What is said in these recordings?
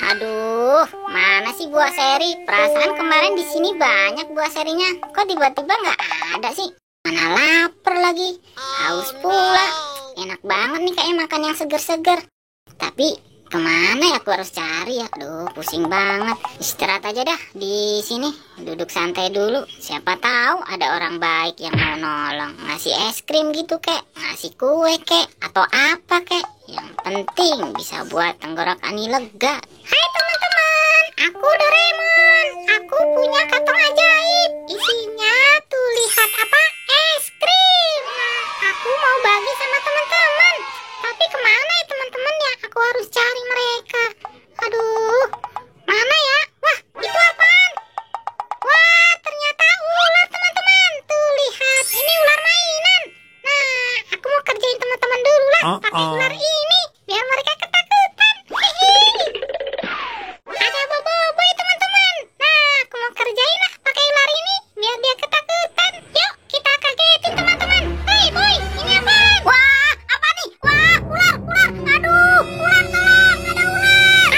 Aduh, mana sih buah seri? Perasaan kemarin di sini banyak buah serinya. Kok tiba-tiba nggak ada sih? Mana lapar lagi, haus pula. Enak banget nih kayak makan yang seger-seger. Tapi kemana ya aku harus cari ya? Aduh, pusing banget. Istirahat aja dah di sini. Duduk santai dulu. Siapa tahu ada orang baik yang mau nolong. Ngasih es krim gitu kek, ngasih kue kek, atau apa kek. Yang penting bisa buat tenggorokan ini lega. Hai teman-teman, aku Doraemon. Aku punya kantong ajaib. Isinya tuh lihat apa? Es krim. Nah, aku mau bagi sama teman-teman. Tapi kemana ya teman-teman ya? Aku harus cari mereka. Aduh, mana ya? Wah, itu apaan? Wah, ternyata ular teman-teman. Tuh lihat, ini ular mainan. Nah, aku mau kerjain teman-teman dulu lah pakai ular ini, biar mereka ketakutan. Hihi. Ada boboiboy teman-teman. Nah, aku mau kerjain lah pakai ular ini, biar dia ketakutan. Yuk, kita kagetin teman-teman. Hei boy, ini apaan? Wah, apa nih? Wah, ular. Aduh, ular tolong, ada ular.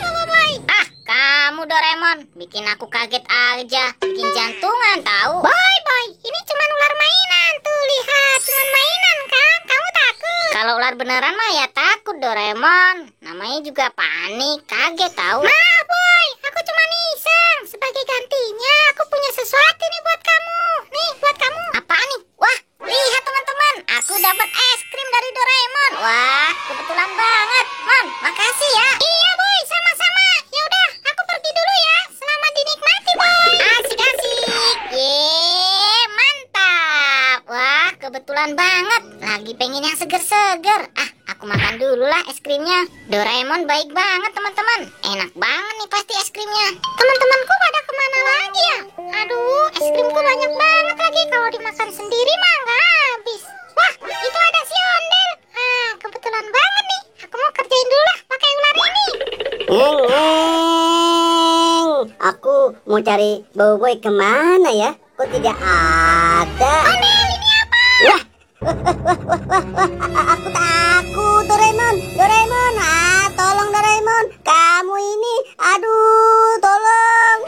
Boboiboy. Ah, kamu Doraemon, bikin aku kaget aja, bikin jantungan tahu. Boy, ini cuma ular mainan. Tuh lihat, cuma mainan kan? Kamu takut? Kalau ular beneran mah ya takut Doraemon. Namanya juga panik, kaget tahu. Maaf boy, aku cuma iseng. Sebagai gantinya, aku punya sesuatu nih buat kamu. Nih, buat kamu. Apaan nih? Wah, lihat teman-teman, aku dapat es krim dari Doraemon. Wah, kebetulan banget. Mon, makasih ya. Iya boy, sama-sama. Ya udah, aku pergi dulu ya. Selamat dinikmati boy. Asik-asik. Yeay, mantap. Wah, kebetulan banget. Lagi pengen yang seger-seger. Ah, aku makan dulu lah es krimnya. Doraemon baik banget teman-teman. Enak banget nih pasti es krimnya. Teman-temanku pada kemana lagi ya? Aduh, es krimku banyak banget lagi. Kalau dimakan sendiri mah nggak habis. Wah, itu ada si Ondel. Ah, kebetulan banget nih. Aku mau kerjain dulu lah pakai ular ini. Aku mau cari boboiboy kemana ya? Kok tidak ada? Ondel, ini apa? Wah, aku takut Doraemon. Tolong Doraemon. Kamu ini, aduh, tolong.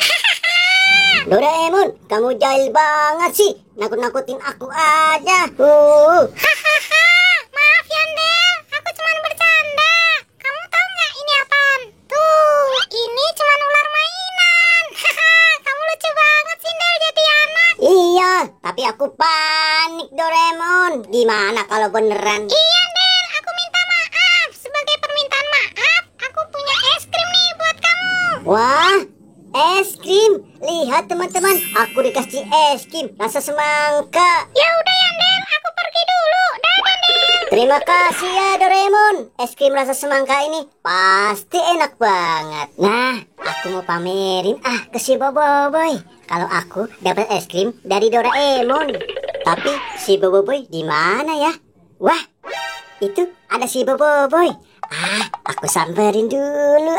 Doraemon, kamu jahil banget sih. Nakut-nakutin aku aja. Hahaha, maaf ya Ondel. Aku cuma bercanda. Kamu tahu nggak ini apaan? Tuh, ini cuma ular mainan. Haha, kamu lucu banget sih Ondel jadi anak. Iya, tapi aku panik Doraemon. Gimana kalau beneran? Iya Ondel, aku minta maaf. Sebagai permintaan maaf, aku punya es krim nih buat kamu. Wah, es krim. Lihat teman-teman, aku dikasih es krim rasa semangka. Ya udah ya Ondel, aku pergi dulu. Dadah Ondel. Terima kasih ya Doraemon. Es krim rasa semangka ini pasti enak banget. Nah, aku mau pamerin ke si boboiboy kalau aku dapat es krim dari Doraemon. Tapi si boboiboy di mana ya? Wah, itu ada si boboiboy. Aku samperin dulu.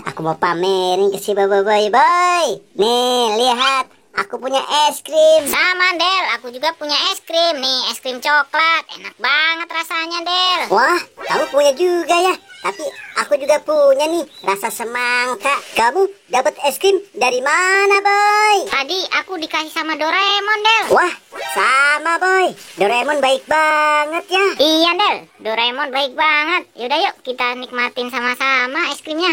Aku mau pamerin ke si boboiboy. Nih, lihat. Aku punya es krim. Sama Del, aku juga punya es krim. Nih, es krim coklat. Enak banget rasanya Del. Wah, kamu punya juga ya. Tapi aku juga punya nih rasa semangka. Kamu dapat es krim dari mana, boy? Tadi aku dikasih sama Doraemon Del. Wah, sama boy. Doraemon baik banget ya. Iya Del, Doraemon baik banget. Yaudah yuk kita nikmatin sama-sama es krimnya.